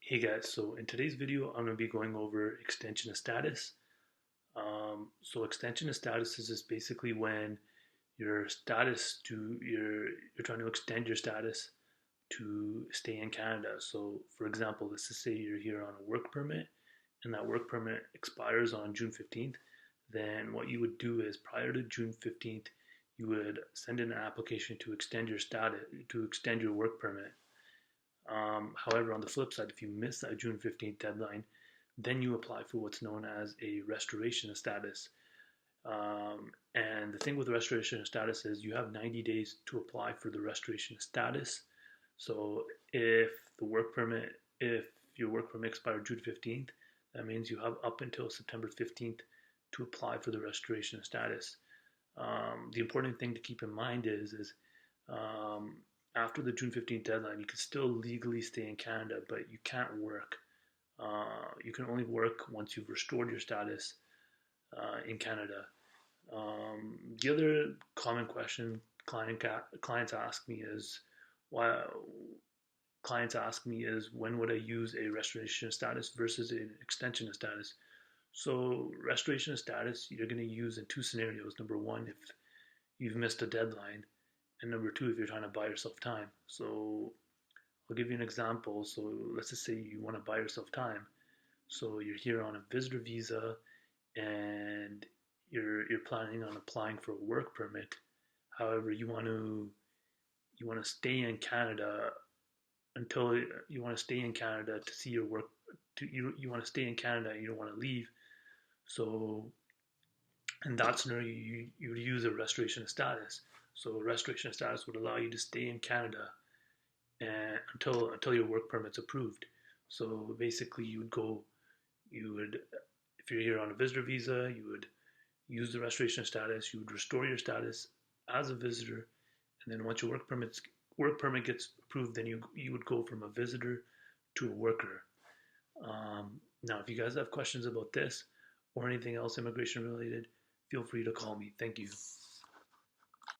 Hey guys, so in today's video, I'm going to be going over extension of status. So extension of status is just basically when your status to you're trying to extend your status to stay in Canada. So for example, let's just say you're here on a work permit and that work permit expires on June 15th. Then what you would do is prior to June 15th, you would send in an application to extend your status to extend your work permit. However, on the flip side, if you miss that June 15th deadline, then you apply for what's known as a restoration of status. And the thing with restoration of status is you have 90 days to apply for the restoration of status. So if your work permit expired June 15th, that means you have up until September 15th to apply for the restoration of status. The important thing to keep in mind is um, after the June 15th deadline, you can still legally stay in Canada, but you can't work. You can only work once you've restored your status in Canada. The other common question clients ask me is why clients ask me is when would I use a restoration of status versus an extension of status. So restoration of status you're going to use in two scenarios. Number one, if you've missed a deadline, and number two, if you're trying to buy yourself time. So I'll give you an example. So let's just say you want to buy yourself time. So you're here on a visitor visa and you're planning on applying for a work permit. However, you want to stay in Canada until you want to stay in Canada to see your work. You want to stay in Canada and you don't want to leave. So in that scenario, you would use a restoration of status. So restoration of status would allow you to stay in Canada and until your work permit's approved. So basically, you would if you're here on a visitor visa, you would use the restoration of status. You would restore your status as a visitor, and then once your work permit gets approved, then you would go from a visitor to a worker. Now, if you guys have questions about this or anything else immigration related, feel free to call me. Thank you.